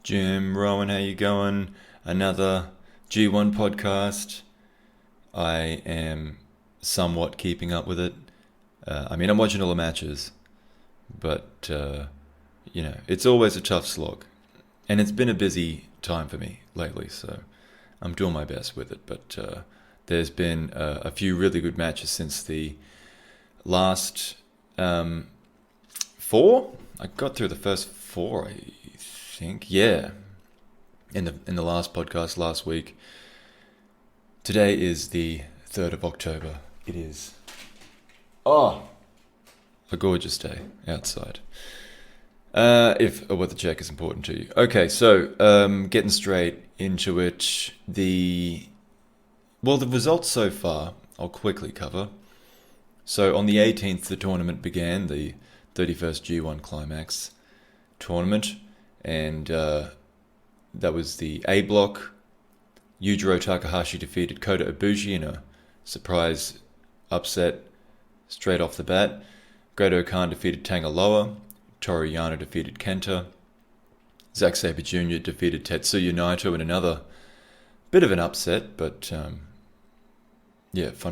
Jim, Rowan, how you going? Another G1 podcast. I am somewhat keeping up with it. I'm watching all the matches, but it's always a tough slog, and it's been a busy time for me lately. So I'm doing my best with it. But there's been a few really good matches since the last four. I got through the first four, I think. Yeah, in the last podcast last week. Today is the 3rd of October. It is a gorgeous day outside. If a weather check is important to you. Okay, so getting straight into it. The results so far, I'll quickly cover. So on the 18th, the tournament began, the 31st G1 Climax tournament, and that was the A block. Yujiro Takahashi defeated Kota Ibushi in a surprise upset straight off the bat. Great-O-Khan defeated Tanga lower. Toru Yano defeated KENTA. Zack Sabre Jr. defeated Tetsuya Naito in another bit of an upset, but fun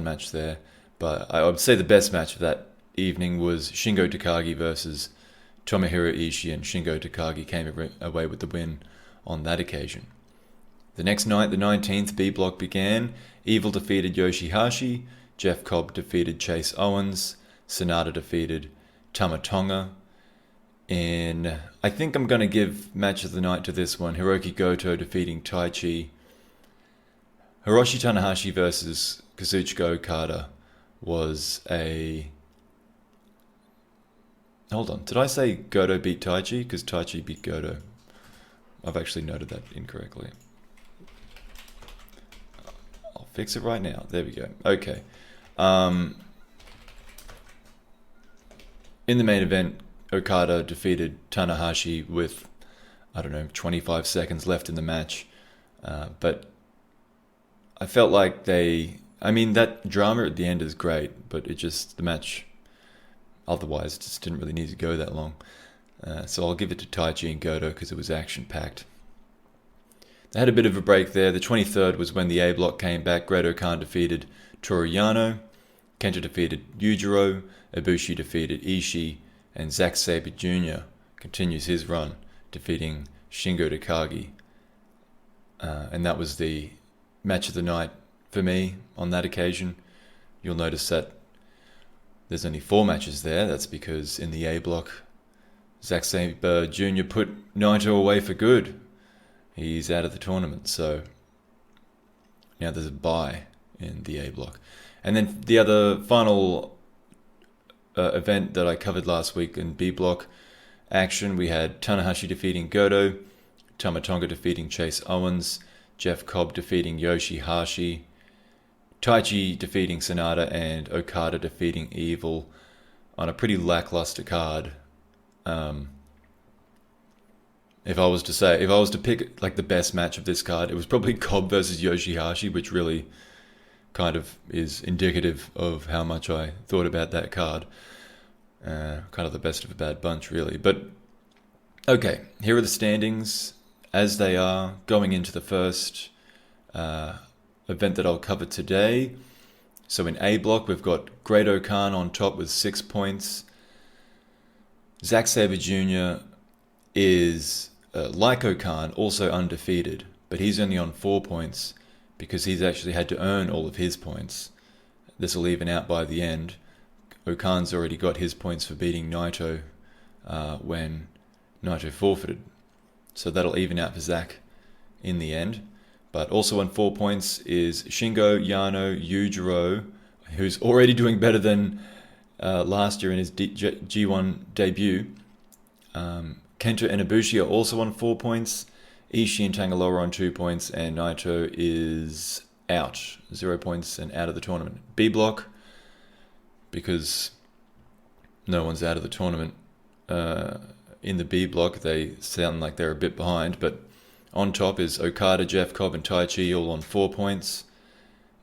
match there. But I would say the best match of that evening was Shingo Takagi versus Tomohiro Ishii, and Shingo Takagi came away with the win on that occasion. The next night, the 19th, B block began. Evil defeated Yoshihashi. Jeff Cobb defeated Chase Owens. SANADA defeated Tama Tonga. And I think I'm going to give match of the night to this one. Hiroki Goto defeating Taichi. Hiroshi Tanahashi versus Kazuchika Okada was a... Hold on, did I say Goto beat Taichi? Because Taichi beat Goto. I've actually noted that incorrectly. I'll fix it right now. There we go. Okay. In the main event, Okada defeated Tanahashi with, 25 seconds left in the match. But I felt like that drama at the end is great, but the match otherwise just didn't really need to go that long. So I'll give it to Taichi and Goto because it was action-packed. They had a bit of a break there. The 23rd was when the A block came back. Great-O-Khan defeated Toru Yano. KENTA defeated Yujiro. Ibushi defeated Ishii. And Zack Sabre Jr. continues his run, defeating Shingo Takagi. And that was the match of the night for me on that occasion. You'll notice that there's only 4 matches there. That's because in the A block, Zack Sabre Jr. put Naito away for good. He's out of the tournament, so now there's a bye in the A block. And then the other final event that I covered last week in B block action, we had Tanahashi defeating Goto, Tama Tonga defeating Chase Owens, Jeff Cobb defeating Yoshihashi, Taichi defeating SANADA, and Okada defeating Evil on a pretty lackluster card. If I was to pick like the best match of this card, it was probably Cobb versus Yoshihashi, which really kind of is indicative of how much I thought about that card. Kind of the best of a bad bunch, really. But okay, here are the standings as they are going into the first event that I'll cover today. So in A block, we've got Great-O-Khan on top with 6 points. Zack Sabre Jr. is, like O-Khan, also undefeated, but he's only on 4 points because he's actually had to earn all of his points. This will even out by the end. O-Khan's already got his points for beating Naito when Naito forfeited. So that'll even out for Zack in the end. But also on 4 points is Shingo, Yano, Yujiro, who's already doing better than last year in his G1 debut. KENTA and Ibushi are also on 4 points. Ishii and Tanga are on 2 points, and Naito is out, 0 points and out of the tournament. B block, because no one's out of the tournament. In the B block, they sound like they're a bit behind, but on top is Okada, Jeff Cobb, and Taichi, all on 4 points.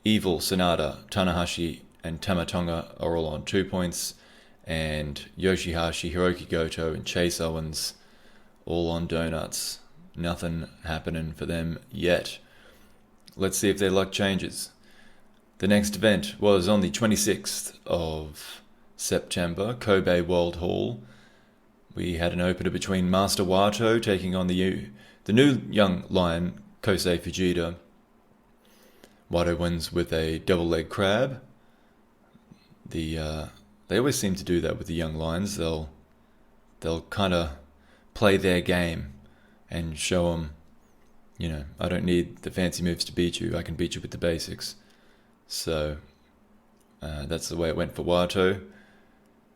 Evil, SANADA, Tanahashi, and Tama Tonga are all on 2 points. And Yoshihashi, Hiroki Goto, and Chase Owens all on donuts. nothing happening for them yet. Let's see if their luck changes. The next event was on the 26th of September, Kobe World Hall. We had an opener between Master Wato taking on the new young lion, Kosei Fujita. Wato wins with a double leg crab. They always seem to do that with the young lions. They'll kind of play their game and show them, I don't need the fancy moves to beat you. I can beat you with the basics. So that's the way it went for Wato.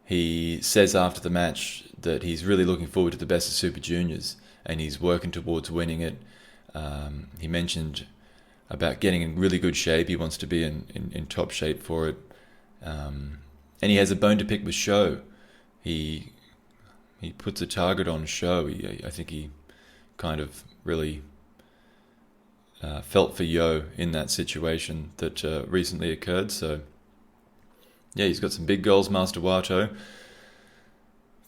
He says after the match that he's really looking forward to the Best of Super Juniors and he's working towards winning it. He mentioned about getting in really good shape. He wants to be in top shape for it. And he has a bone to pick with Sho. He puts a target on Sho. I think he kind of really felt for Yo in that situation that recently occurred. So, yeah, he's got some big goals, Master Wato.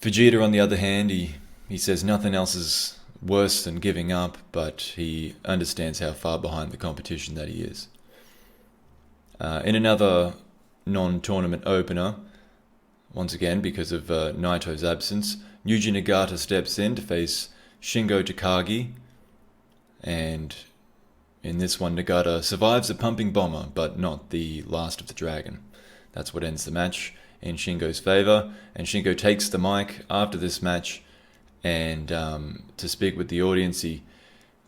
Fujita, on the other hand, he says nothing else is worse than giving up, but he understands how far behind the competition that he is. In another non-tournament opener, once again because of Naito's absence, Yuji Nagata steps in to face Shingo Takagi, and in this one Nagata survives a pumping bomber, but not the last of the dragon. That's what ends the match in Shingo's favour, and Shingo takes the mic after this match and to speak with the audience. He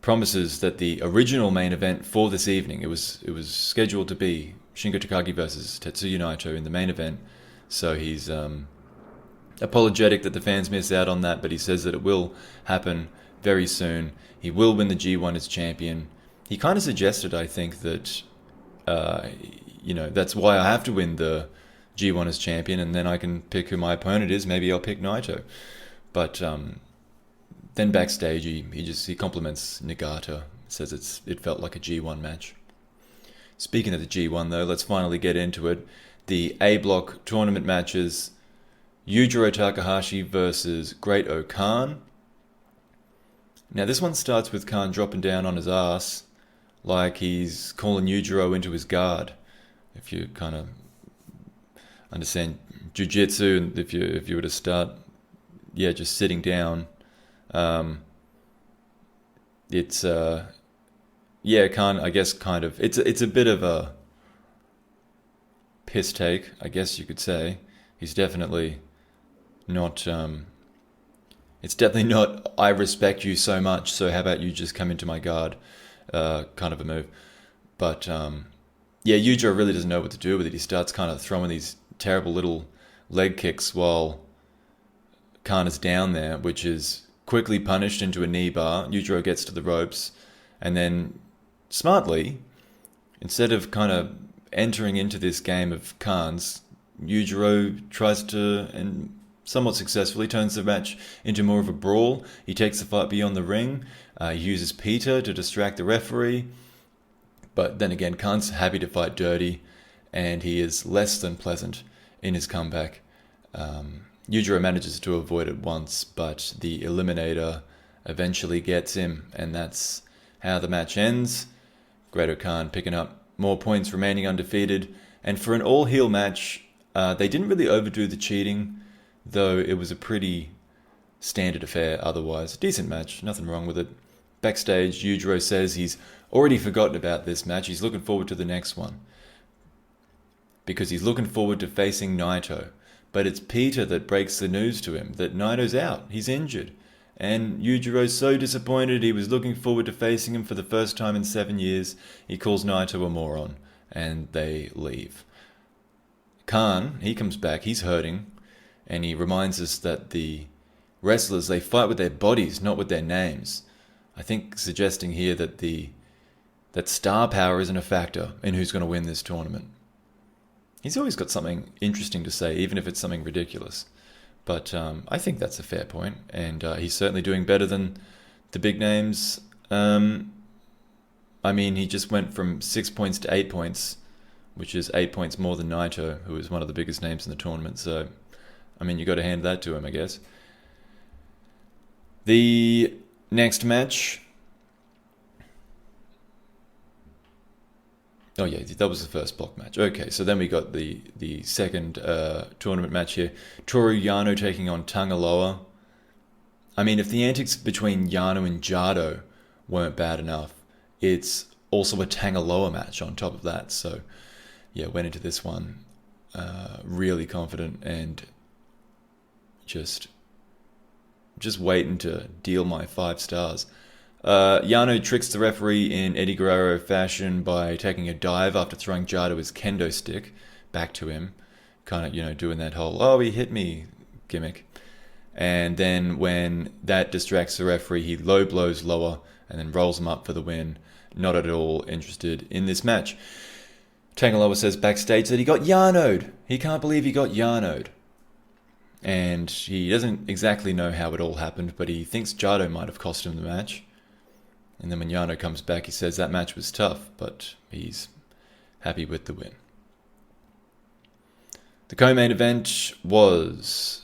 promises that the original main event for this evening, it was scheduled to be Shingo Takagi versus Tetsuya Naito in the main event, so he's apologetic that the fans miss out on that, but he says that it will happen very soon. He will win the G1 as champion. He kind of suggested, I think, that that's why I have to win the G1 as champion, and then I can pick who my opponent is. Maybe I'll pick Naito. But then backstage, he compliments Nagata, says it felt like a G1 match. Speaking of the G1, though, let's finally get into it. The A Block tournament matches: Yujiro Takahashi versus Great Khan. Now, this one starts with Khan dropping down on his ass like he's calling Yujiro into his guard. If you kind of understand jiu-jitsu, and if you were to start, just sitting down, it's Khan, I guess, kind of, it's a bit of a piss take, I guess you could say. He's definitely not, it's definitely not, I respect you so much, so how about you just come into my guard, kind of a move. But, Yujiro really doesn't know what to do with it. He starts kind of throwing these terrible little leg kicks while Khan is down there, which is quickly punished into a knee bar. Yujiro gets to the ropes, and then smartly, instead of kind of entering into this game of Khan's, Yujiro tries to, and somewhat successfully, turns the match into more of a brawl. He takes the fight beyond the ring. He uses Peter to distract the referee. But then again, Khan's happy to fight dirty, and he is less than pleasant in his comeback. Yujiro manages to avoid it once, but the Eliminator eventually gets him, and that's how the match ends. Great Khan picking up more points, remaining undefeated. And for an all-heel match, they didn't really overdo the cheating, though it was a pretty standard affair otherwise. Decent match, nothing wrong with it. Backstage, Yujiro says he's already forgotten about this match. He's looking forward to the next one, because he's looking forward to facing Naito. But it's Peter that breaks the news to him that Naito's out. He's injured. And Yujiro's so disappointed. He was looking forward to facing him for the first time in 7 years. He calls Naito a moron, and they leave. Khan, he comes back. He's hurting, and he reminds us that the wrestlers, they fight with their bodies, not with their names. I think suggesting here that that star power isn't a factor in who's going to win this tournament. He's always got something interesting to say, even if it's something ridiculous. But I think that's a fair point, and he's certainly doing better than the big names. He just went from 6 points to 8 points, which is 8 points more than Naito, who is one of the biggest names in the tournament. So, you got to hand that to him, I guess. The next match Oh yeah, that was the first block match. Okay, so then we got the second tournament match here. Toru Yano taking on Tanga Loa. I mean, if the antics between Yano and Jado weren't bad enough, it's also a Tanga Loa match on top of that. So yeah, went into this one really confident and just waiting to deal my 5 stars. Yano tricks the referee in Eddie Guerrero fashion by taking a dive after throwing Jado his kendo stick back to him. Kind of, doing that whole, oh, he hit me gimmick. And then when that distracts the referee, he low blows Loa and then rolls him up for the win. Not at all interested in this match. Tanga Loa says backstage that he got Yano'd. He can't believe he got Yano'd. And he doesn't exactly know how it all happened, but he thinks Jado might have cost him the match. And then when Yano comes back, he says that match was tough, but he's happy with the win. The co-main event was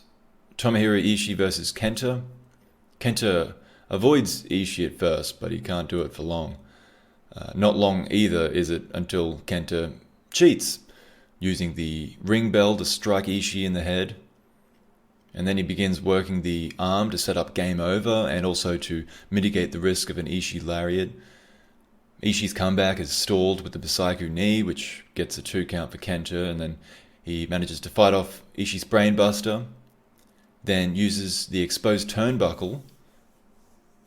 Tomohiro Ishii versus KENTA. KENTA avoids Ishii at first, but he can't do it for long. Not long either is it until KENTA cheats, using the ring bell to strike Ishii in the head. And then he begins working the arm to set up game over and also to mitigate the risk of an Ishii lariat. Ishii's comeback is stalled with the Bisaiku knee, which gets a 2 count for KENTA, and then he manages to fight off Ishii's brainbuster, then uses the exposed turnbuckle,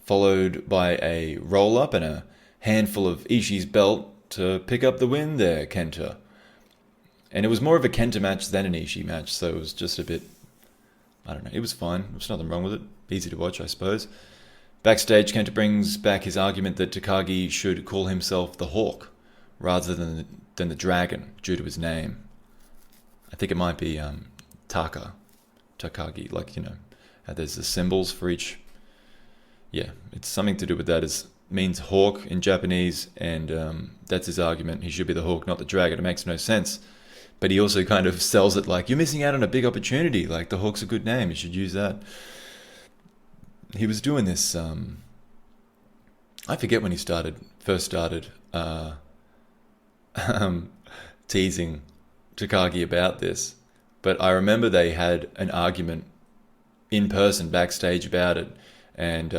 followed by a roll-up and a handful of Ishii's belt to pick up the win there, KENTA. And it was more of a KENTA match than an Ishii match, so it was just a bit, I don't know, it was fine. There's nothing wrong with it. Easy to watch, I suppose. Backstage, KENTA brings back his argument that Takagi should call himself the Hawk rather than the Dragon due to his name. I think it might be Takagi, like, how there's the symbols for each. Yeah, it's something to do with that. It means hawk in Japanese, and that's his argument. He should be the Hawk, not the Dragon. It makes no sense. But he also kind of sells it like, you're missing out on a big opportunity. Like, the Hawk's a good name. You should use that. He was doing this, I forget when he first started teasing Takagi about this. But I remember they had an argument in person backstage about it. And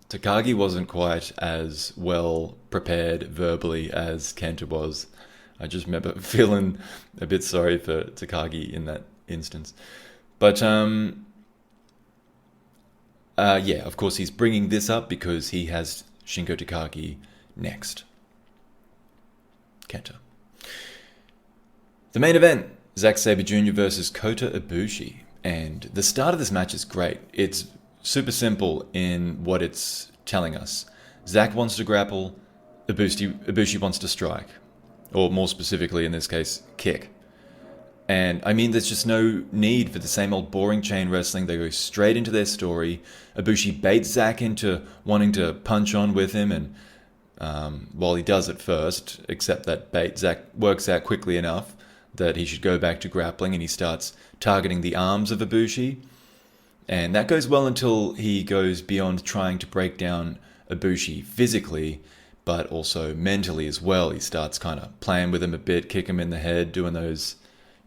Takagi wasn't quite as well prepared verbally as KENTA was. I just remember feeling a bit sorry for Takagi in that instance. But, yeah, of course he's bringing this up because he has Shingo Takagi next. KENTA. The main event, Zack Sabre Jr. versus Kota Ibushi. And the start of this match is great. It's super simple in what it's telling us. Zack wants to grapple, Ibushi wants to strike. Or more specifically, in this case, kick. And I mean, there's just no need for the same old boring chain wrestling. They go straight into their story. Ibushi baits Zack into wanting to punch on with him, and while he does at first, except that bait, Zack works out quickly enough that he should go back to grappling, and he starts targeting the arms of Ibushi. And that goes well until he goes beyond trying to break down Ibushi physically, but also mentally as well. He starts kind of playing with him a bit, kick him in the head, doing those,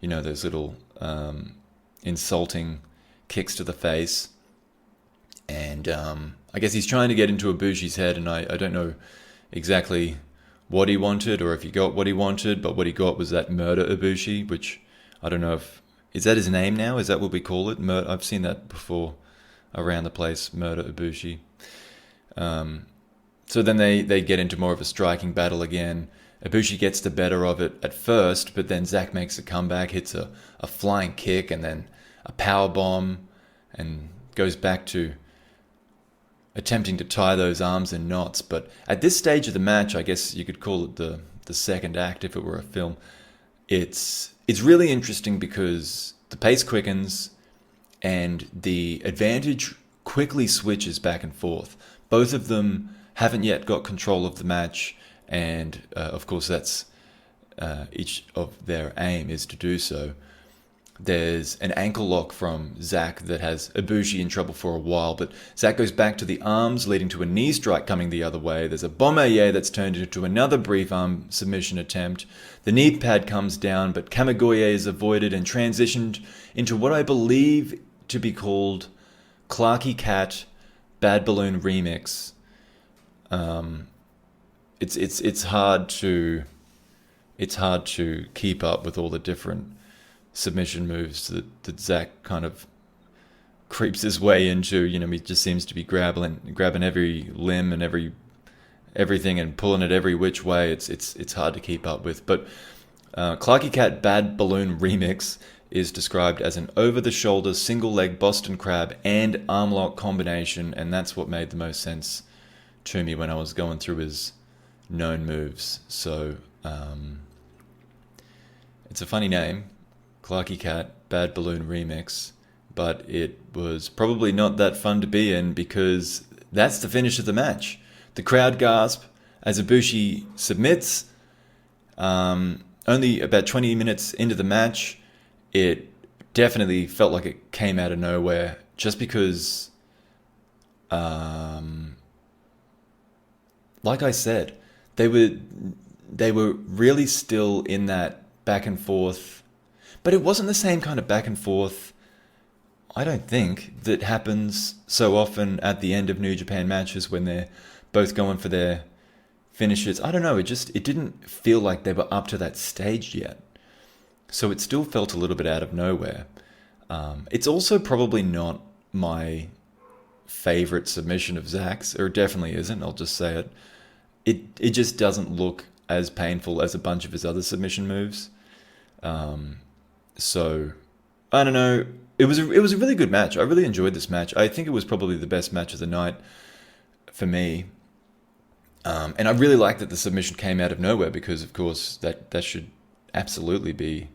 those little insulting kicks to the face. And I guess he's trying to get into Ibushi's head, and I don't know exactly what he wanted or if he got what he wanted, but what he got was that murder Ibushi, which I don't know if... Is that his name now? Is that what we call it? I've seen that before around the place, murder Ibushi. So then they get into more of a striking battle again. Ibushi gets the better of it at first, but then Zack makes a comeback, hits a flying kick and then a power bomb, and goes back to attempting to tie those arms in knots. But at this stage of the match, I guess you could call it the second act if it were a film. It's really interesting because the pace quickens and the advantage quickly switches back and forth. Both of them haven't yet got control of the match, and of course that's each of their aim is to do so. There's an ankle lock from Zack that has Ibushi in trouble for a while, but Zack goes back to the arms, leading to a knee strike coming the other way. There's a bomb-aye that's turned into another brief arm submission attempt. The knee pad comes down, but Kamigoye is avoided and transitioned into what I believe to be called Clarky Cat Bad Balloon Remix. It's hard to keep up with all the different submission moves that Zack kind of creeps his way into. He just seems to be grabbing every limb and everything and pulling it every which way. It's hard to keep up with. But Clarky Cat Bad Balloon Remix is described as an over-the-shoulder single-leg Boston Crab and arm lock combination, and that's what made the most sense to me when I was going through his known moves. So it's a funny name, Clarky Cat Bad Balloon Remix, but it was probably not that fun to be in because that's the finish of the match. The crowd gasp as Ibushi submits. Only about 20 minutes into the match, it definitely felt like it came out of nowhere just because, like I said, they were really still in that back and forth. But it wasn't the same kind of back and forth, I don't think, that happens so often at the end of New Japan matches when they're both going for their finishes. I don't know, it didn't feel like they were up to that stage yet. So it still felt a little bit out of nowhere. It's also probably not my favorite submission of Zack's, or it definitely isn't, I'll just say it. It just doesn't look as painful as a bunch of his other submission moves. So, I don't know. It was a really good match. I really enjoyed this match. I think it was probably the best match of the night for me. And I really liked that the submission came out of nowhere because, of course, that should absolutely be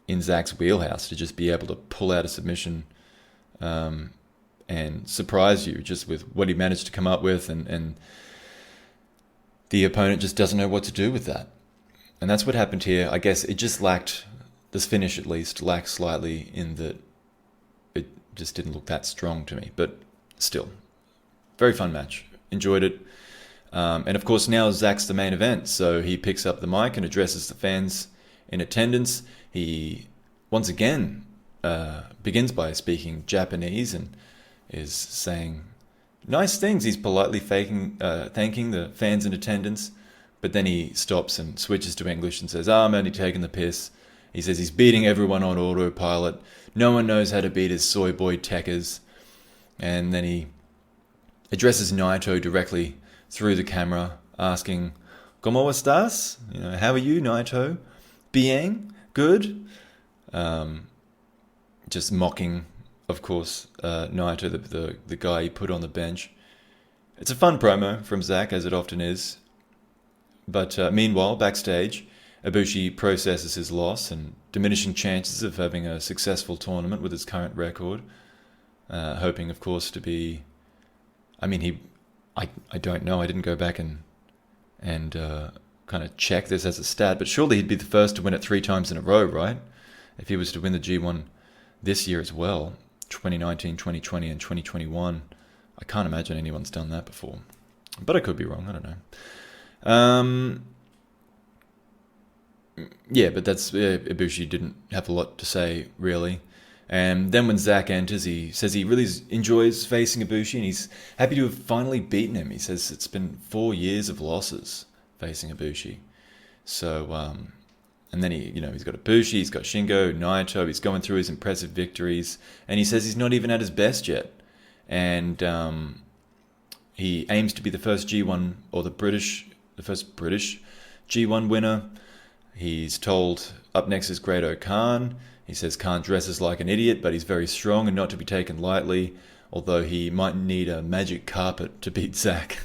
in Zack's wheelhouse to just be able to pull out a submission and surprise you just with what he managed to come up with, and the opponent just doesn't know what to do with that. And that's what happened here. I guess it just lacked, this finish at least, lacked slightly in that it just didn't look that strong to me. But still, very fun match. Enjoyed it. And of course now Zack's the main event, so he picks up the mic and addresses the fans in attendance. He once again begins by speaking Japanese and is saying nice things. He's politely thanking the fans in attendance, but then he stops and switches to English and says, I'm only taking the piss. He says he's beating everyone on autopilot. No one knows how to beat his soy boy techers. And then he addresses Naito directly through the camera, asking, ¿Cómo estás? How are you, Naito? Bien? Good? Just mocking, of course, Naito, the guy he put on the bench. It's a fun promo from Zack, as it often is. But meanwhile, backstage, Ibushi processes his loss and diminishing chances of having a successful tournament with his current record. Hoping, of course, to be... I don't know. I didn't go back and kind of check this as a stat, but surely he'd be the first to win it 3 times in a row, right? If he was to win the G1 this year as well, 2019, 2020, and 2021. I can't imagine anyone's done that before. But I could be wrong. I don't know. Yeah, but that's... Ibushi didn't have a lot to say, really. And then when Zack enters, he says he really enjoys facing Ibushi and he's happy to have finally beaten him. He says it's been 4 years of losses facing Ibushi. So, and then he's got Ibushi, he's got Shingo, Naito, he's going through his impressive victories, and he says he's not even at his best yet. And he aims to be the first G1, or the first British G1 winner. He's told up next is Great Khan. He says Khan dresses like an idiot, but he's very strong and not to be taken lightly, although he might need a magic carpet to beat Zack.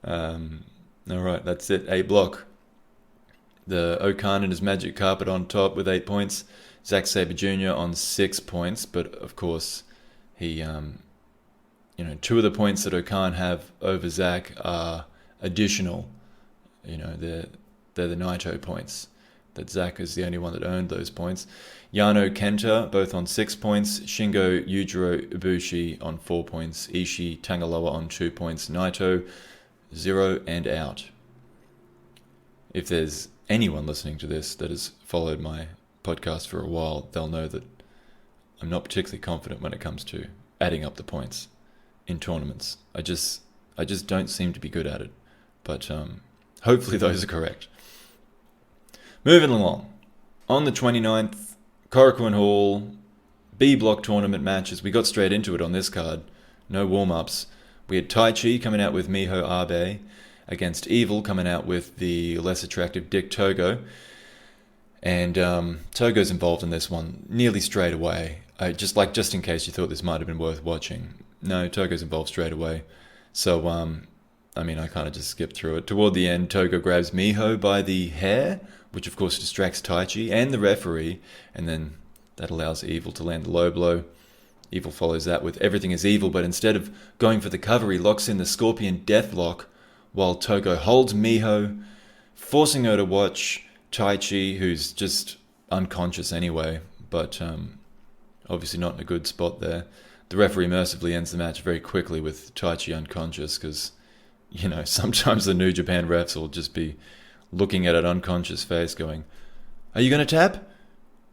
Alright, that's it. A block. The Okan and his magic carpet on top with 8 points. Zack Sabre Jr. on 6 points, but of course he, 2 of the points that Okan have over Zack are additional. They're the Naito points. that Zack is the only one that earned those points. Yano, KENTA, both on 6 points. Shingo, Yujiro, Ibushi on 4 points. Ishii, Tanga on 2 points. Naito, 0 and out. If there's anyone listening to this that has followed my podcast for a while, they'll know that I'm not particularly confident when it comes to adding up the points in tournaments. I just don't seem to be good at it. But hopefully those are correct. Moving along. On the 29th, Korakuen Hall, B block tournament matches. We got straight into it on this card. No warm-ups. We had Taichi coming out with Miho Abe against Evil coming out with the less attractive Dick Togo. And Togo's involved in this one nearly straight away. Just in case you thought this might have been worth watching. No, Togo's involved straight away. So, I kind of just skipped through it. Toward the end, Togo grabs Miho by the hair, which of course distracts Taichi and the referee, and then that allows Evil to land the low blow. Evil follows that with Everything is Evil, but instead of going for the cover, he locks in the Scorpion Deathlock while Togo holds Miho, forcing her to watch Taichi, who's just unconscious anyway, but obviously not in a good spot there. The referee mercifully ends the match very quickly with Taichi unconscious because, sometimes the New Japan refs will just be looking at an unconscious face going, "Are you going to tap?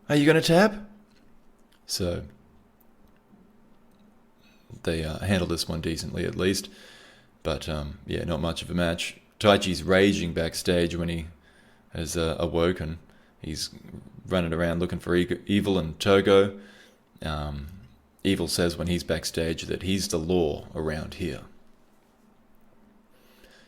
Are you going to tap?" So they handled this one decently at least. But not much of a match. Taichi's raging backstage when he has awoken. He's running around looking for Evil and Togo. Evil says when he's backstage that he's the law around here.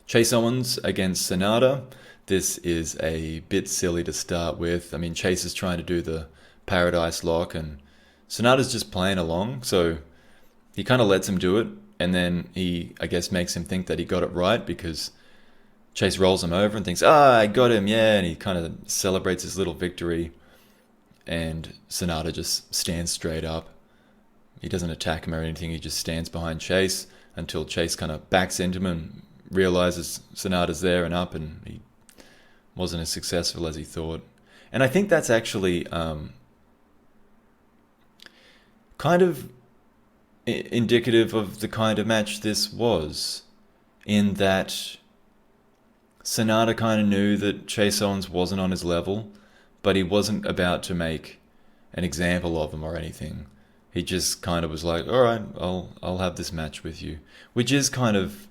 Chase Owens against SANADA. This is a bit silly to start with. Chase is trying to do the Paradise Lock and SANADA's just playing along, so he kind of lets him do it, and then he, I guess, makes him think that he got it right because Chase rolls him over and thinks, I got him, yeah, and he kind of celebrates his little victory, and SANADA just stands straight up. He doesn't attack him or anything, he just stands behind Chase until Chase kind of backs into him and realizes SANADA's there and up, and he wasn't as successful as he thought. And I think that's actually kind of indicative of the kind of match this was, in that SANADA kind of knew that Chase Owens wasn't on his level, but he wasn't about to make an example of him or anything. He just kind of was like, all right, I'll have this match with you, which is kind of,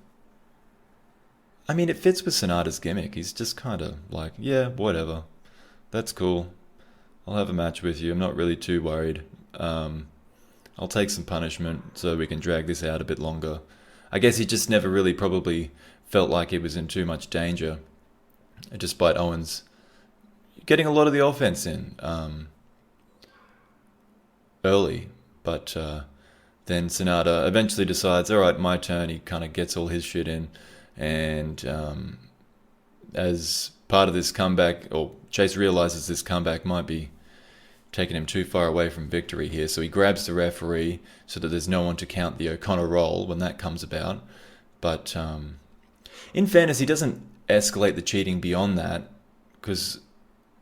it fits with SANADA's gimmick. He's just kind of like, yeah, whatever, that's cool, I'll have a match with you, I'm not really too worried. I'll take some punishment so we can drag this out a bit longer. I guess he just never really probably felt like he was in too much danger, despite Owens getting a lot of the offense in early. But then SANADA eventually decides, all right, my turn. He kind of gets all his shit in. And as part of this comeback, or Chase realizes this comeback might be taking him too far away from victory here, so he grabs the referee so that there's no one to count the O'Connor roll when that comes about. But in fairness, he doesn't escalate the cheating beyond that because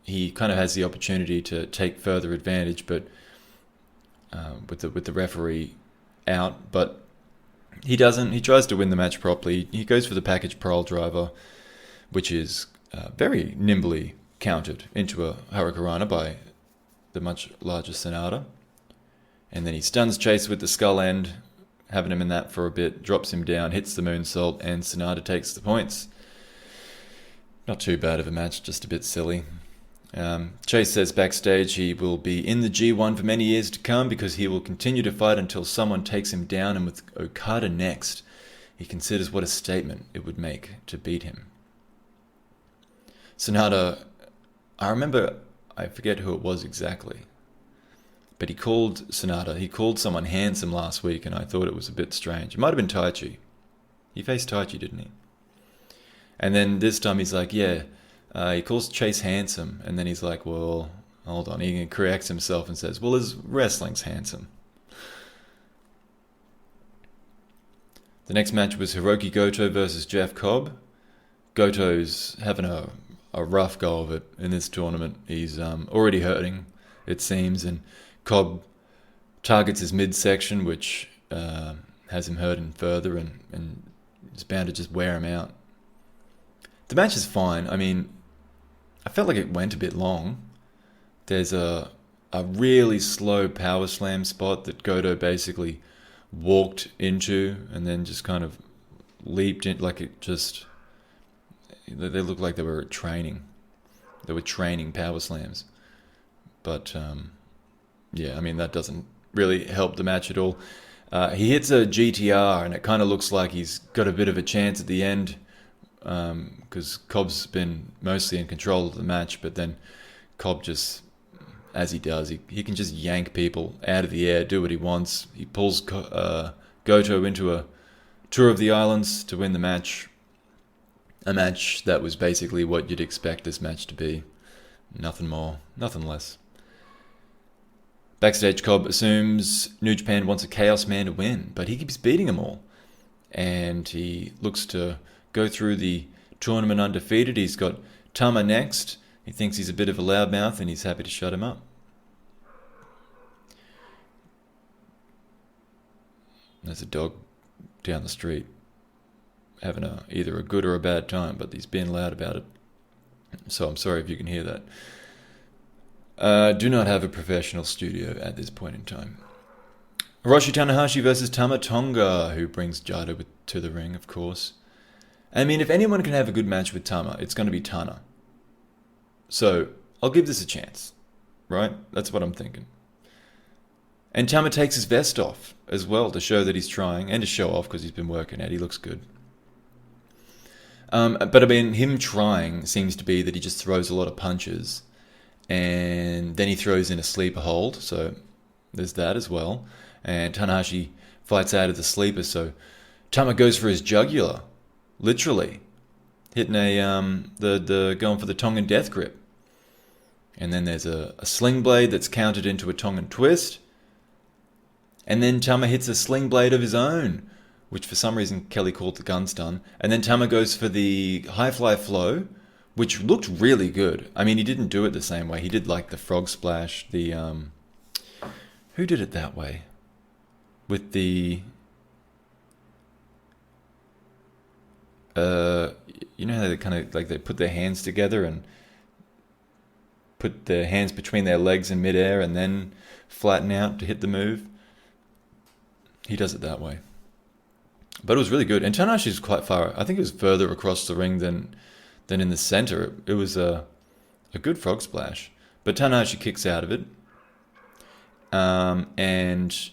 he kind of has the opportunity to take further advantage, but with the referee out. But he doesn't. He tries to win the match properly. He goes for the package pile driver, which is very nimbly countered into a Hurricanrana by the much larger SANADA. And then he stuns Chase with the skull end, having him in that for a bit, drops him down, hits the moonsault, and SANADA takes the points. Not too bad of a match, just a bit silly. Chase says backstage he will be in the G1 for many years to come because he will continue to fight until someone takes him down, and with Okada next, he considers what a statement it would make to beat him. SANADA, I forget who it was exactly, but he called someone handsome last week, and I thought it was a bit strange. It might have been Taichi. He faced Taichi, didn't he? And then this time he's like, yeah, he calls Chase handsome, and then he's like, well, hold on. He corrects himself and says, well, his wrestling's handsome. The next match was Hiroki Goto versus Jeff Cobb. Goto's having a a rough go of it in this tournament. He's already hurting, it seems, and Cobb targets his midsection, which has him hurting further, and is bound to just wear him out. The match is fine. I mean, I felt like it went a bit long. There's a really slow power slam spot that Goto basically walked into and then just kind of leaped in, like it just... They looked like they were training. They were training power slams. But, yeah, I mean, that doesn't really help the match at all. He hits a GTR, and it kind of looks like he's got a bit of a chance at the end, because Cobb's been mostly in control of the match, but then Cobb just, as he does, he can just yank people out of the air, do what he wants. He pulls Goto into a tour of the islands to win the match. A match that was basically what you'd expect this match to be. Nothing more, nothing less. Backstage, Cobb assumes New Japan wants a Chaos Man to win, but he keeps beating them all. And he looks to go through the tournament undefeated. He's got Tama next. He thinks he's a bit of a loudmouth, and he's happy to shut him up. There's a dog down the street having either a good or a bad time, but he's being loud about it. So I'm sorry if you can hear that. Do not have a professional studio at this point in time. Hiroshi Tanahashi versus Tonga, who brings Jado to the ring, of course. I mean, if anyone can have a good match with Tama, it's going to be Tana. So I'll give this a chance, right? That's what I'm thinking. And Tama takes his vest off as well to show that he's trying, and to show off because he's been working out. He looks good. But I mean, him trying seems to be that he just throws a lot of punches, and then he throws in a sleeper hold, so there's that as well. And Tanahashi fights out of the sleeper, so Tama goes for his jugular, literally, hitting going for the Tongan death grip. And then there's a sling blade that's countered into a Tongan twist, and then Tama hits a sling blade of his own, which for some reason Kelly called the gun stun. And then Tama goes for the high fly flow, which looked really good. I mean, he didn't do it the same way. He did like the frog splash. Who did it that way? With the... you know how they kind of, like, they put their hands together and put their hands between their legs in midair and then flatten out to hit the move? He does it that way. But it was really good. And Tanahashi's quite far. I think it was further across the ring than in the center. It was a good frog splash. But Tanahashi kicks out of it. And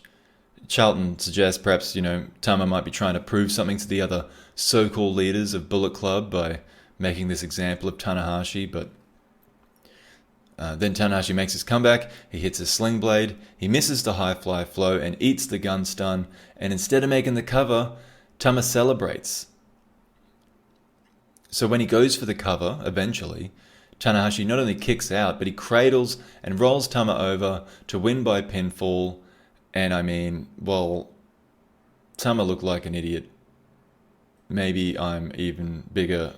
Charlton suggests perhaps, Tama might be trying to prove something to the other so-called leaders of Bullet Club by making this example of Tanahashi. But then Tanahashi makes his comeback. He hits a sling blade. He misses the high fly flow and eats the gun stun. And instead of making the cover, Tama celebrates. So when he goes for the cover, eventually, Tanahashi not only kicks out, but he cradles and rolls Tama over to win by pinfall. And I mean, well, Tama looked like an idiot. Maybe I'm even bigger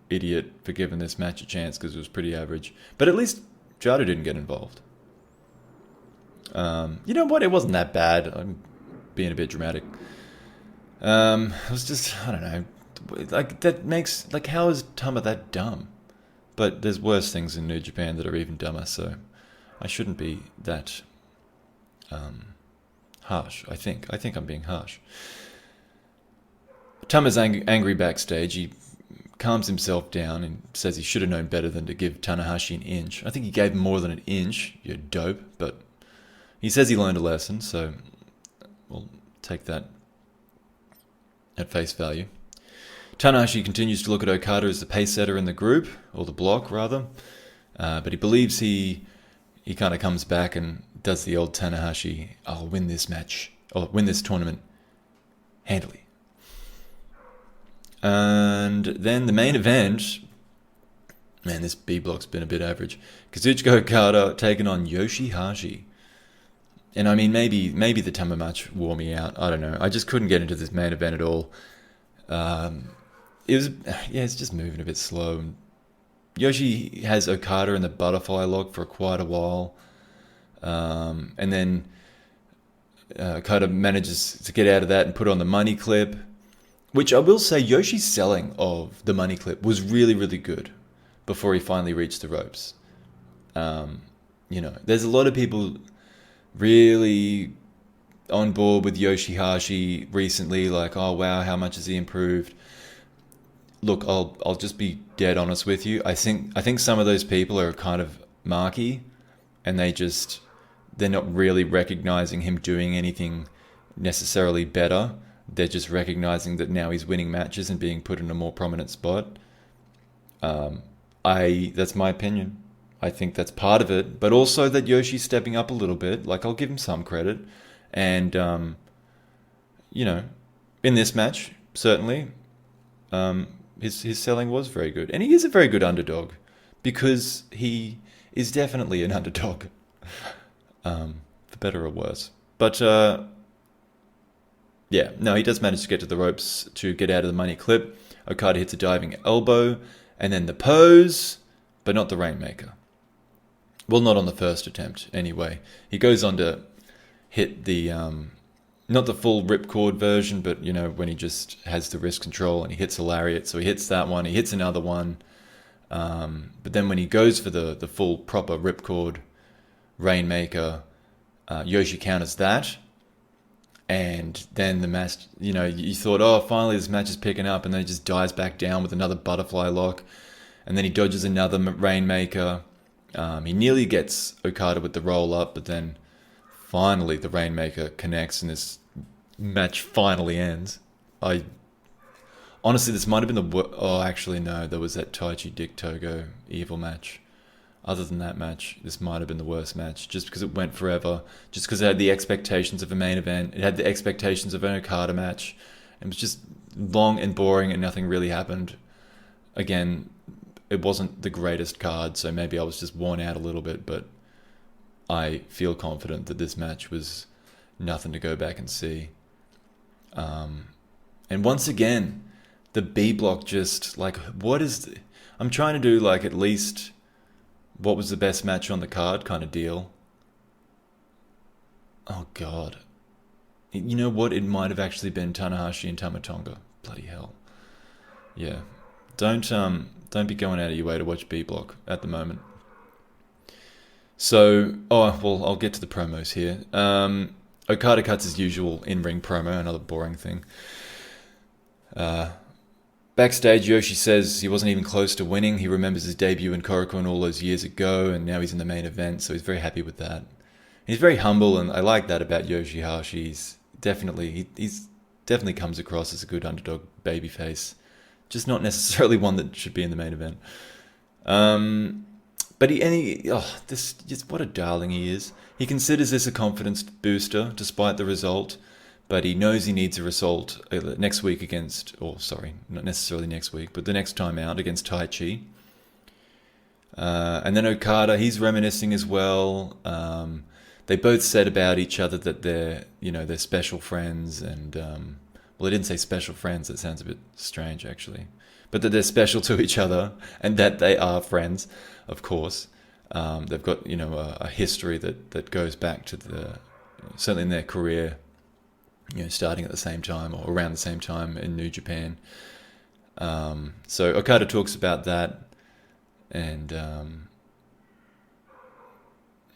idiot for giving this match a chance because it was pretty average. But at least Jado didn't get involved. You know what? It wasn't that bad. I'm being a bit dramatic. It was just, I don't know. Like, that makes, like, how is Tama that dumb? But there's worse things in New Japan that are even dumber, so I shouldn't be that harsh, I think. I think I'm being harsh. Tama's angry backstage. He calms himself down and says he should have known better than to give Tanahashi an inch. I think he gave him more than an inch, you dope, but he says he learned a lesson, so we'll take that at face value. Tanahashi continues to look at Okada as the pace setter in the group, or the block rather, but he believes he kind of comes back and does the old Tanahashi, I'll win this match, or win this tournament handily. And then the main event, man, this B block's been a bit average. Kazuchika Okada taking on Yoshihashi. And I mean, maybe the Tama match wore me out. I don't know. I just couldn't get into this main event at all. It's just moving a bit slow. And Yoshi has Okada in the butterfly lock for quite a while. And then Okada manages to get out of that and put on the money clip. Which I will say, Yoshi's selling of the money clip was really, really good before he finally reached the ropes. There's a lot of people really on board with Yoshihashi recently, like, oh wow, how much has he improved? Look, I'll just be dead honest with you. I think some of those people are kind of marky, and they're not really recognizing him doing anything necessarily better. They're just recognizing that now he's winning matches and being put in a more prominent spot. That's my opinion. I think that's part of it, but also that Yoshi's stepping up a little bit. Like, I'll give him some credit. And, in this match, certainly, his selling was very good. And he is a very good underdog, because he is definitely an underdog, for better or worse. But, he does manage to get to the ropes to get out of the money clip. Okada hits a diving elbow, and then the pose, but not the Rainmaker. Well, not on the first attempt, anyway. He goes on to hit the, not the full ripcord version, but, when he just has the wrist control and he hits a lariat. So he hits that one, he hits another one. But then when he goes for the full proper ripcord Rainmaker, Yoshi counters that. And then the match, you thought, oh, finally this match is picking up, and then he just dives back down with another butterfly lock. And then he dodges another Rainmaker. He nearly gets Okada with the roll up, but then finally the Rainmaker connects and this match finally ends. Honestly, this might have been actually no, there was that Taichi Dick Togo evil match. Other than that match, this might have been the worst match, just because it went forever, just because it had the expectations of a main event, it had the expectations of an Okada match. It was just long and boring and nothing really happened. Again, it wasn't the greatest card, so maybe I was just worn out a little bit, but I feel confident that this match was nothing to go back and see. And once again, the B block just, like, I'm trying to do, like, at least what was the best match on the card kind of deal. Oh, God. You know what? It might have actually been Tanahashi and Tonga. Bloody hell. Yeah. Don't be going out of your way to watch B block at the moment. So, I'll get to the promos here. Okada cuts his usual in-ring promo, another boring thing. Backstage, Yoshi says he wasn't even close to winning. He remembers his debut in Korakuen all those years ago, and now he's in the main event, so he's very happy with that. He's very humble, and I like that about Yoshihashi. He's definitely comes across as a good underdog babyface, just not necessarily one that should be in the main event. But what a darling he is. He considers this a confidence booster, despite the result. But he knows he needs a result next week not necessarily next week, but the next time out against Taichi. And then Okada, he's reminiscing as well. They both said about each other that they're special friends, and they didn't say special friends. That sounds a bit strange, actually. But that they're special to each other, and that they are friends, of course. They've got a history that goes back to certainly in their career. Starting at the same time or around the same time in New Japan. So Okada talks about that, and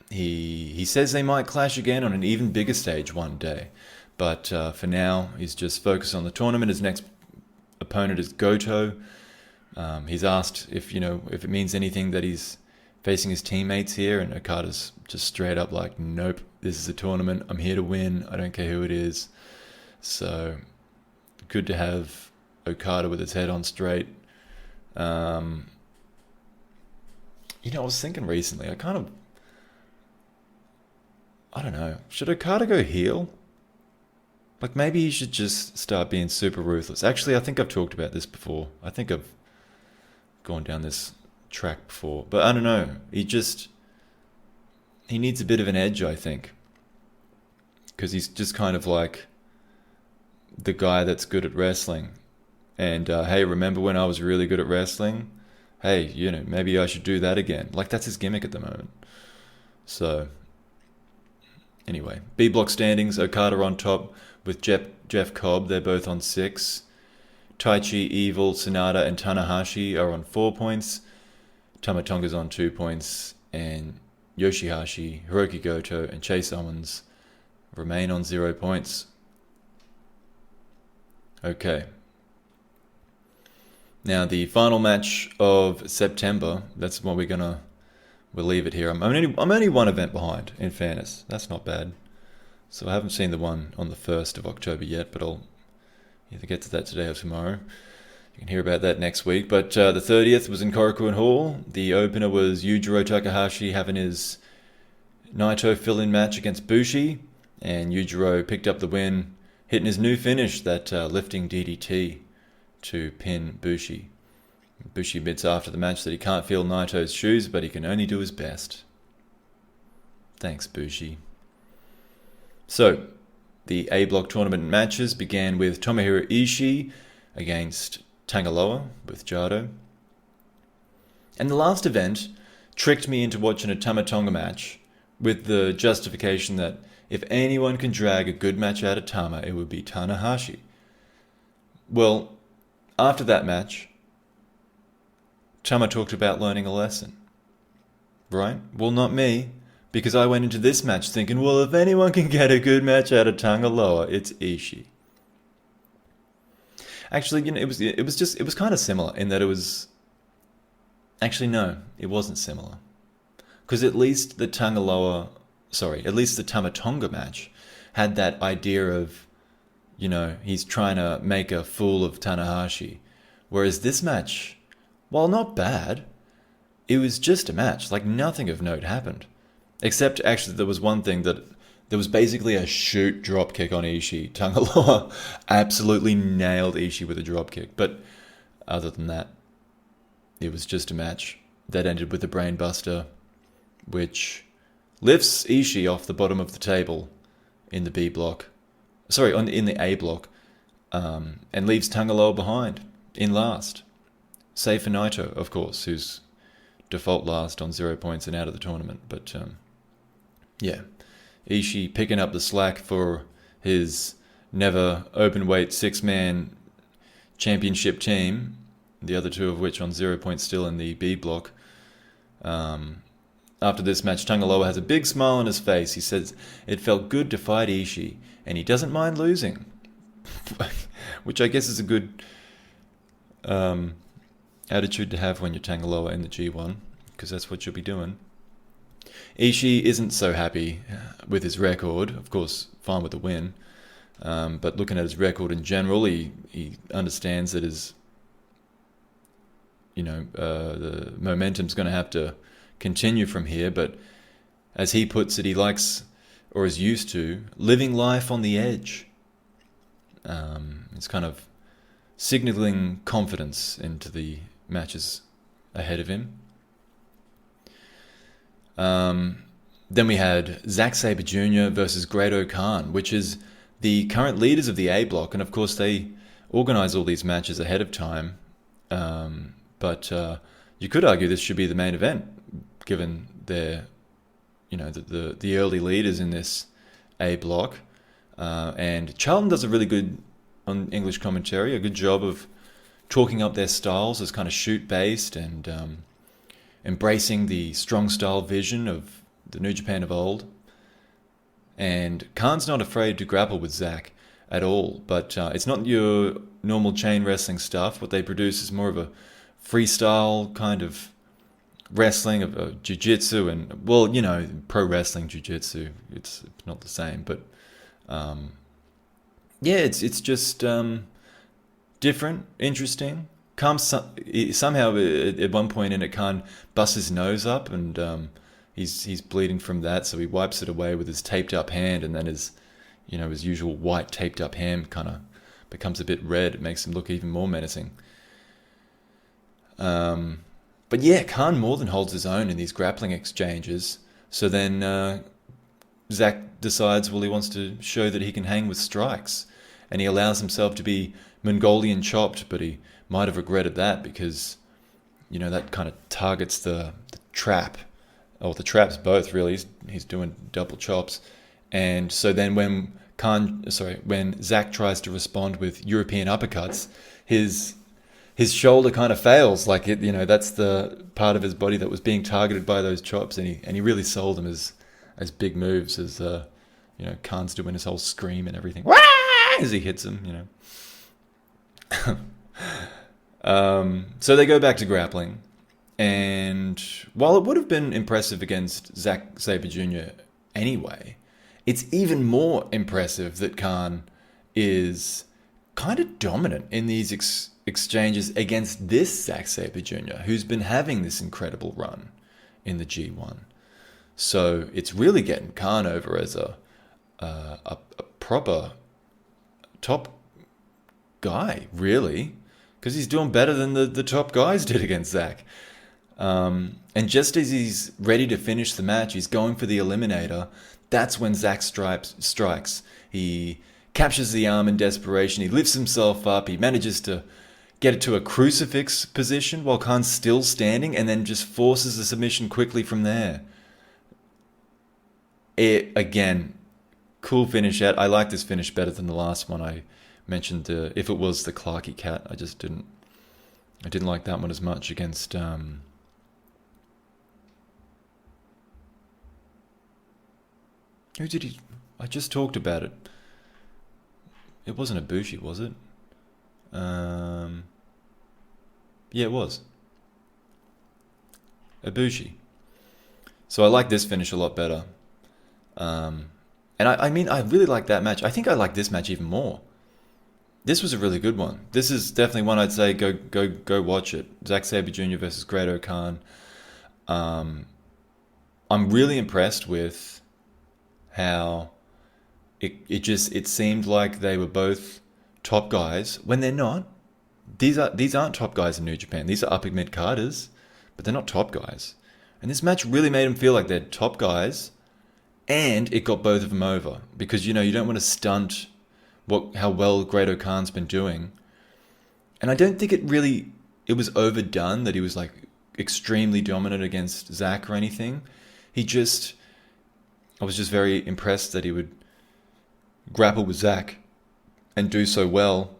he says they might clash again on an even bigger stage one day. But for now, he's just focused on the tournament. His next opponent is Goto. He's asked if it means anything that he's facing his teammates here, and Okada's just straight up like, nope, this is a tournament. I'm here to win. I don't care who it is. So good to have Okada with his head on straight. I was thinking recently, I don't know, should Okada go heel? Like, maybe he should just start being super ruthless. Actually, I think I've talked about this before. I think I've gone down this track before. But I don't know. He needs a bit of an edge, I think. Because he's just kind of like the guy that's good at wrestling. And, hey, remember when I was really good at wrestling? hey, maybe I should do that again. Like, that's his gimmick at the moment. So, anyway, B block standings, Okada on top with Jeff Cobb. They're both on 6. Taichi, Evil, SANADA, and Tanahashi are on 4 points. Tama Tonga's on 2 points. And Yoshihashi, Hiroki Goto, and Chase Owens remain on 0 points. Okay. Now, the final match of September, that's what we'll leave it here. I'm only one event behind, in fairness. That's not bad. So I haven't seen the one on the 1st of October yet, but I'll either get to that today or tomorrow. You can hear about that next week. But the 30th was in Korakuen Hall. The opener was Yujiro Takahashi having his Naito fill-in match against Bushi. And Yujiro picked up the win, hitting his new finish, that lifting DDT, to pin Bushi. Bushi admits after the match that he can't feel Naito's shoes, but he can only do his best. Thanks, Bushi. So, the A Block tournament matches began with Tomohiro Ishii against Tanga with Jado. And the last event tricked me into watching a Tama Tonga match with the justification that if anyone can drag a good match out of Tama, it would be Tanahashi. Well, after that match, Tama talked about learning a lesson. Right? Well, not me, because I went into this match thinking, well, if anyone can get a good match out of Tanga Loa, it's Ishii. Actually, it was kind of similar in that it was... Actually, no, it wasn't similar. Because at least the Tama Tonga match had that idea of, he's trying to make a fool of Tanahashi. Whereas this match, while not bad, it was just a match. Like, nothing of note happened. Except, actually, there was one thing that... There was basically a shoot drop kick on Ishii. Tanga Loa absolutely nailed Ishii with a drop kick. But other than that, it was just a match that ended with a brainbuster, which lifts Ishii off the bottom of the table in the B block. Sorry, in the A block. And leaves Tanga Loa behind, in last. Save for Naito, of course, who's default last on 0 points and out of the tournament. But, yeah. Ishii picking up the slack for his never open-weight 6-man championship team, the other two of which on 0 points still in the B block. After this match, Tanga Loa has a big smile on his face. He says it felt good to fight Ishii, and he doesn't mind losing. Which I guess is a good attitude to have when you're Tanga Loa in the G1, because that's what you'll be doing. Ishii isn't so happy with his record, of course, fine with the win, but looking at his record in general, he understands that the momentum's going to have to continue from here, but as he puts it, he likes, or is used to, living life on the edge. It's kind of signaling confidence into the matches ahead of him. Then we had Zack Sabre Jr. versus Great-O-Khan, which is the current leaders of the A block, and of course they organize all these matches ahead of time. But you could argue this should be the main event, given their, the early leaders in this A block. And Charlton does a really good, on English commentary, a good job of talking up their styles as kind of shoot-based and embracing the strong style vision of the New Japan of old. And Khan's not afraid to grapple with Zack at all, but it's not your normal chain wrestling stuff. What they produce is more of a freestyle kind of wrestling of jiu-jitsu and, pro wrestling jiu-jitsu. It's not the same, but it's just different, interesting. Somehow at one point in it, Khan busts his nose up and he's bleeding from that, so he wipes it away with his taped up hand, and then his usual white taped up hand kind of becomes a bit red. It makes him look even more menacing. But yeah, Khan more than holds his own in these grappling exchanges. So then Zack decides, he wants to show that he can hang with strikes, and he allows himself to be Mongolian chopped, but he might have regretted that because that kind of targets the trap, or the traps both really. He's doing double chops, and so then when Zack tries to respond with European uppercuts, his shoulder kind of fails. Like that's the part of his body that was being targeted by those chops, and he really sold them as big moves, as Khan's doing his whole scream and everything as he hits him. So they go back to grappling, and while it would have been impressive against Zack Sabre Jr. anyway, it's even more impressive that Khan is kind of dominant in these exchanges against this Zack Sabre Jr., who's been having this incredible run in the G1. So it's really getting Khan over as a proper top guy, really, because he's doing better than the top guys did against Zack. And just as he's ready to finish the match, he's going for the eliminator. That's when Zack strikes. He captures the arm in desperation. He lifts himself up. He manages to get it to a crucifix position while Khan's still standing, and then just forces the submission quickly from there. Again, cool finish out. I like this finish better than the last one I mentioned. If it was the Clarky Cat, I didn't like that one as much against who did he? I just talked about it. It wasn't Ibushi, was it? Yeah, it was Ibushi. So I like this finish a lot better. And I mean, I really like that match. I think I like this match even more. This was a really good one. This is definitely one I'd say go watch it. Zack Sabre Jr. versus Great Khan. I'm really impressed with how it seemed like they were both top guys when they're not. These aren't top guys in New Japan. These are upper mid carders, but they're not top guys. And this match really made them feel like they're top guys, and it got both of them over, because you don't want to stunt how well Great Khan's been doing. And I don't think it was overdone that he was like extremely dominant against Zack or anything. I was just very impressed that he would grapple with Zack and do so well.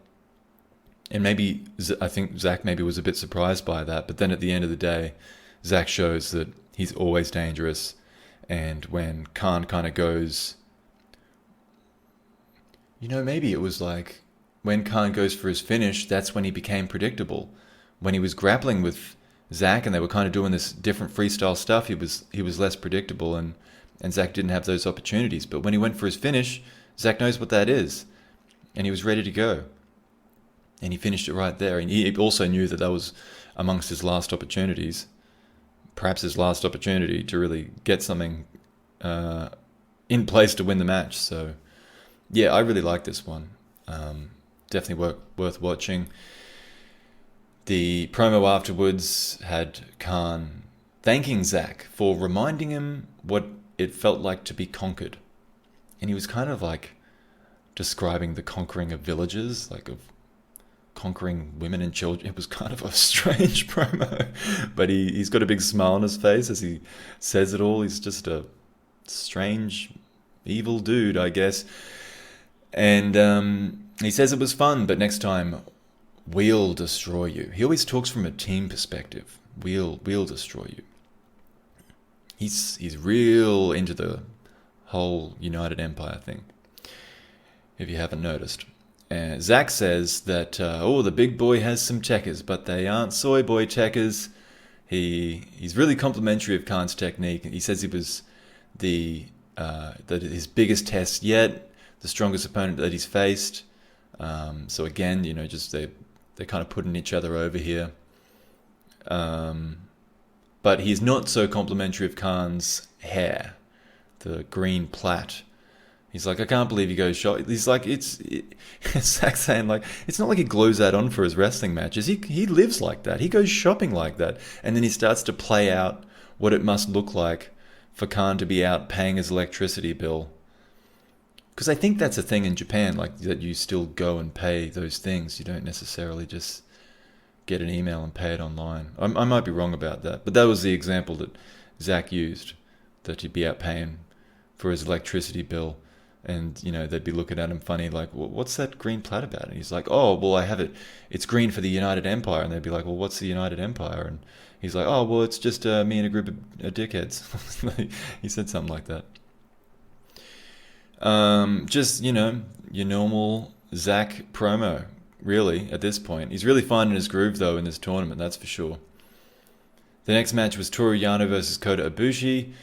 And maybe, I think Zack maybe was a bit surprised by that. But then at the end of the day, Zack shows that he's always dangerous. And when Khan kind of goes, maybe it was like when Khan goes for his finish, that's when he became predictable. When he was grappling with Zack and they were kind of doing this different freestyle stuff, he was less predictable, and Zack didn't have those opportunities. But when he went for his finish, Zack knows what that is, and he was ready to go. And he finished it right there. And he also knew that was amongst his last opportunities, perhaps his last opportunity to really get something in place to win the match. So, yeah, I really like this one. Definitely worth watching. The promo afterwards had Khan thanking Zack for reminding him what it felt like to be conquered. And he was kind of like describing the conquering of villages, like of conquering women and children. It was kind of a strange promo, but he's got a big smile on his face as he says it all. He's just a strange, evil dude, I guess. And he says it was fun, but next time, we'll destroy you. He always talks from a team perspective. We'll destroy you. He's real into the whole United Empire thing, if you haven't noticed. Zack says that, the big boy has some techers, but they aren't soy boy techers. He's really complimentary of Khan's technique. He says he was his biggest test yet, the strongest opponent that he's faced. So again, just they're kind of putting each other over here. But he's not so complimentary of Khan's hair, the green plait. He's like, I can't believe he goes shot. He's like, Zack's saying, like, it's not like he glues that on for his wrestling matches. He lives like that. He goes shopping like that. And then he starts to play out what it must look like for Khan to be out paying his electricity bill. Because I think that's a thing in Japan, like that you still go and pay those things. You don't necessarily just get an email and pay it online. I might be wrong about that, but that was the example that Zack used, that he'd be out paying for his electricity bill, and they'd be looking at him funny, like, what's that green plat about? And he's like, oh, well, I have it. It's green for the United Empire. And they'd be like, well, what's the United Empire? And he's like, oh, well, it's just me and a group of dickheads. He said something like that. Just, your normal Zack promo, really, at this point. He's really finding his groove, though, in this tournament, that's for sure. The next match was Toru Yano versus Kota Ibushi.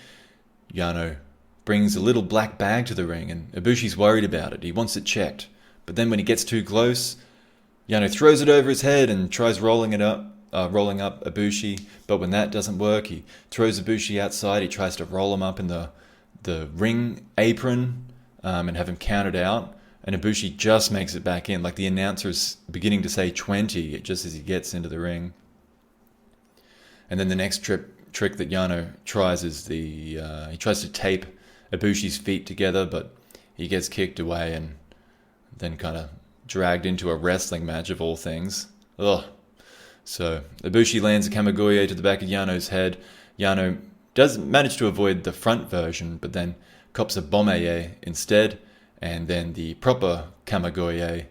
Yano brings a little black bag to the ring, and Ibushi's worried about it. He wants it checked. But then when he gets too close, Yano throws it over his head and tries rolling up Ibushi. But when that doesn't work, he throws Ibushi outside. He tries to roll him up in the ring apron and have him counted out. And Ibushi just makes it back in. Like the announcer's beginning to say 20 just as he gets into the ring. And then the next trick that Yano tries is he tries to tape Ibushi's feet together, but he gets kicked away and then kind of dragged into a wrestling match of all things. Ugh. So Ibushi lands a Kamigoye to the back of Yano's head. Yano does manage to avoid the front version, but then cops a Bomaye instead, and then the proper Kamigoye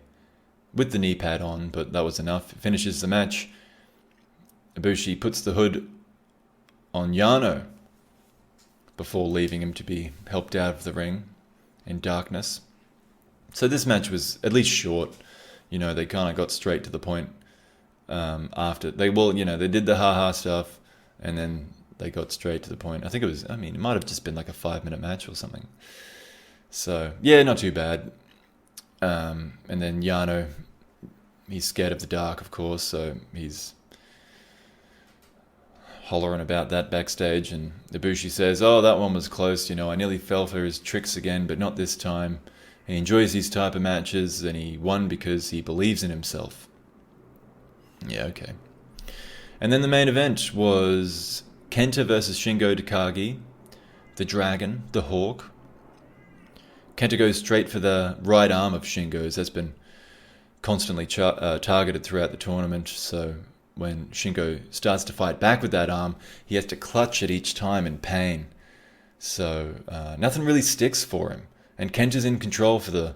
with the knee pad on, but that was enough. It finishes the match. Ibushi puts the hood on Yano before leaving him to be helped out of the ring in darkness. So this match was at least short. They kind of got straight to the point after. They did the haha stuff, and then they got straight to the point. I think it might have just been like a 5-minute match or something. So, yeah, not too bad. And then Yano, he's scared of the dark, of course, so he's hollering about that backstage, and Ibushi says, oh, that one was close, I nearly fell for his tricks again, but not this time. He enjoys these type of matches, and he won because he believes in himself. Yeah, okay. And then the main event was KENTA versus Shingo Takagi, the Dragon, the Hawk. KENTA goes straight for the right arm of Shingo's. That's been constantly targeted throughout the tournament, so when Shingo starts to fight back with that arm, he has to clutch it each time in pain. So nothing really sticks for him. And KENTA's in control for the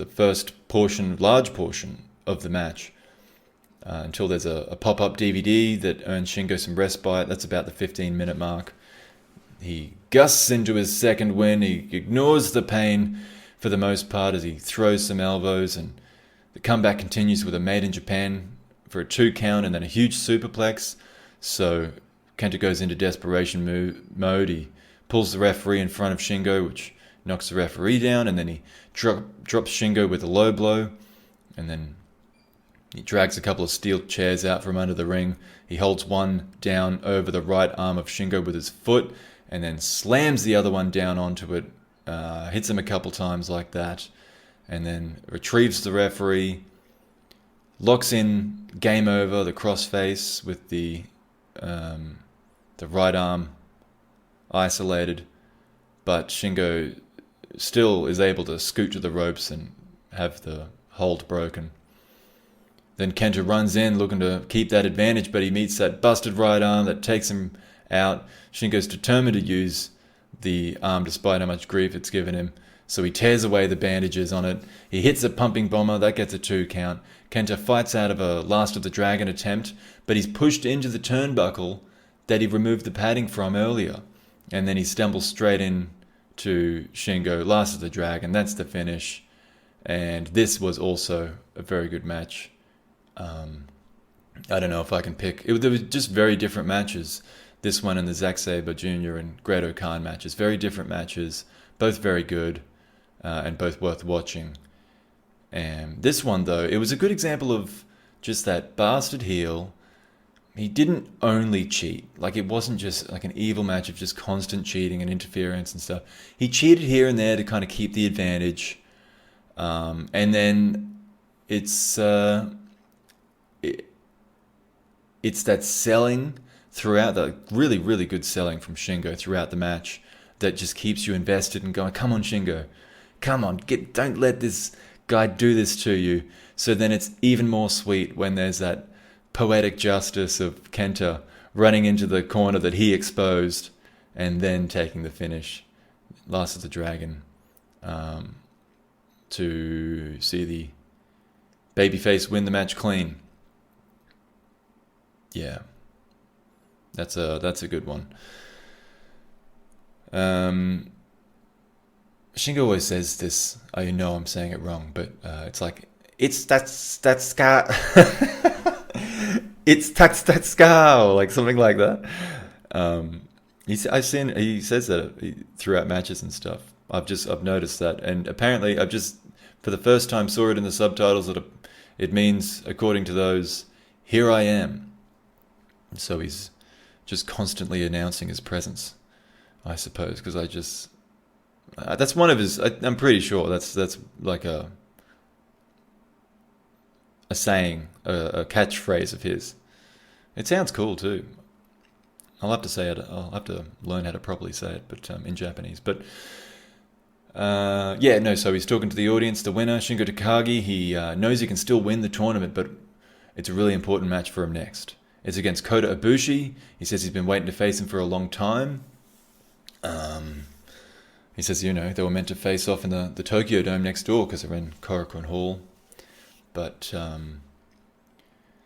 first large portion of the match. Until there's a pop-up DVD that earns Shingo some respite. That's about the 15-minute mark. He gusts into his second win. He ignores the pain for the most part as he throws some elbows. And the comeback continues with a Made in Japan for a 2 count and then a huge superplex. So KENTA goes into desperation mode. He pulls the referee in front of Shingo, which knocks the referee down, and then he drops Shingo with a low blow, and then he drags a couple of steel chairs out from under the ring. He holds one down over the right arm of Shingo with his foot, and then slams the other one down onto it, hits him a couple times like that, and then retrieves the referee, locks in game over, the crossface with the right arm isolated, but Shingo still is able to scoot to the ropes and have the hold broken. Then KENTA runs in looking to keep that advantage, but he meets that busted right arm that takes him out. Shingo's determined to use the arm despite how much grief it's given him, so he tears away the bandages on it. He hits a pumping bomber, that gets a 2 count. KENTA fights out of a Last of the Dragon attempt, but he's pushed into the turnbuckle that he removed the padding from earlier. And then he stumbles straight in to Shingo, Last of the Dragon. That's the finish. And this was also a very good match. I don't know if I can pick. There were just very different matches. This one and the Zack Sabre Jr. and Great Khan matches. Very different matches. Both very good. And both worth watching. And this one, though, it was a good example of just that bastard heel. He didn't only cheat. Like, it wasn't just like an evil match of just constant cheating and interference and stuff. He cheated here and there to kind of keep the advantage. And then it's that selling throughout, the really, really good selling from Shingo throughout the match that just keeps you invested and going, come on, Shingo. Come on, don't let this guy do this to you. So then it's even more sweet when there's that poetic justice of Kenta running into the corner that he exposed and then taking the finish. Last of the Dragon. To see the babyface win the match clean. Yeah. That's a good one. Shingo always says this. I know I'm saying it wrong, but it's like it's that's ska. It's ska, or like something like that. He says that throughout matches and stuff. I've noticed that, and apparently I've just for the first time saw it in the subtitles that it means, according to those, "Here I am." So he's just constantly announcing his presence, I suppose, because that's one of his. I'm pretty sure that's like a saying, a catchphrase of his. It sounds cool too. I'll have to say it. I'll have to learn how to properly say it, but in Japanese. But so he's talking to the audience, the winner, Shingo Takagi. He knows he can still win the tournament, but it's a really important match for him next. It's against Kota Ibushi. He says he's been waiting to face him for a long time. He says, they were meant to face off in the Tokyo Dome next door because they're in Korakuen Hall. But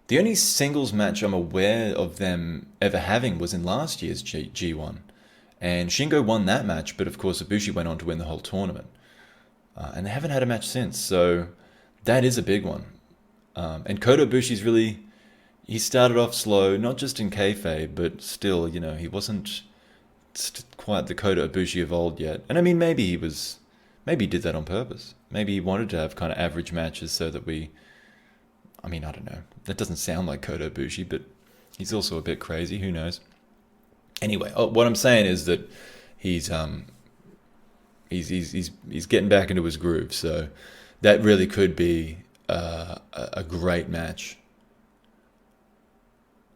the only singles match I'm aware of them ever having was in last year's G1. And Shingo won that match, but of course Ibushi went on to win the whole tournament. And they haven't had a match since, so that is a big one. And Kota Ibushi's really... He started off slow, not just in kayfabe, but still, he wasn't quite the Kota Ibushi of old yet. And I mean, maybe he did that on purpose. Maybe he wanted to have kind of average matches so that I don't know. That doesn't sound like Kota Ibushi, but he's also a bit crazy. Who knows? Anyway, what I'm saying is that he's getting back into his groove. So that really could be a great match.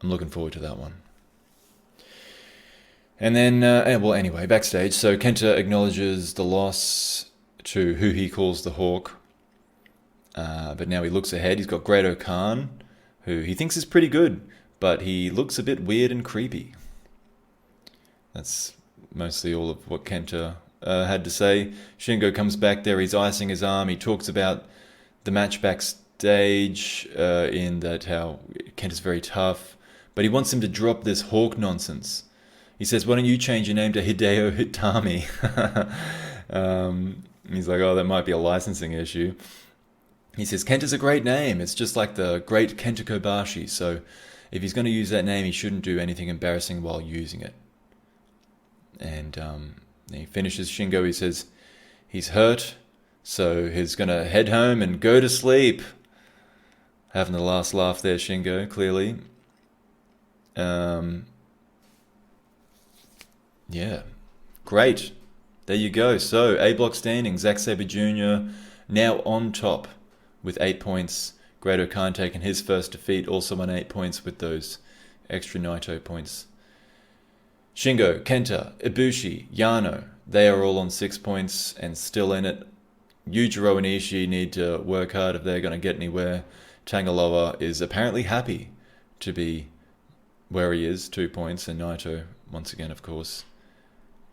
I'm looking forward to that one. And then, anyway, backstage. So Kenta acknowledges the loss to who he calls the Hawk. But now he looks ahead. He's got Great Khan, who he thinks is pretty good, but he looks a bit weird and creepy. That's mostly all of what Kenta had to say. Shingo comes back there. He's icing his arm. He talks about the match backstage in that how Kenta's very tough. But he wants him to drop this Hawk nonsense. He says, why don't you change your name to Hideo Hitami? He's like, that might be a licensing issue. He says, Kenta's a great name. It's just like the great Kenta Kobashi. So if he's going to use that name, he shouldn't do anything embarrassing while using it. And he finishes Shingo. He says he's hurt, so he's going to head home and go to sleep. Having the last laugh there, Shingo, clearly. Yeah, great. There you go. So, A block standing, Zack Sabre Jr. now on top with 8 points. Great Khan taking his first defeat, also on 8 points with those extra Naito points. Shingo, Kenta, Ibushi, Yano, they are all on 6 points and still in it. Yujiro and Ishii need to work hard if they're going to get anywhere. Tanga is apparently happy to be where he is, 2 points, and Naito, once again, of course,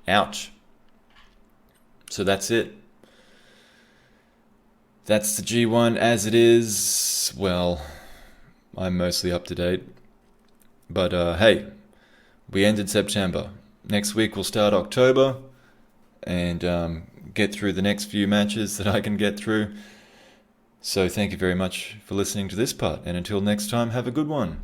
out. So that's it. That's the G1 as it is. Well, I'm mostly up to date. But hey, we ended September. Next week we'll start October and get through the next few matches that I can get through. So thank you very much for listening to this part. And until next time, have a good one.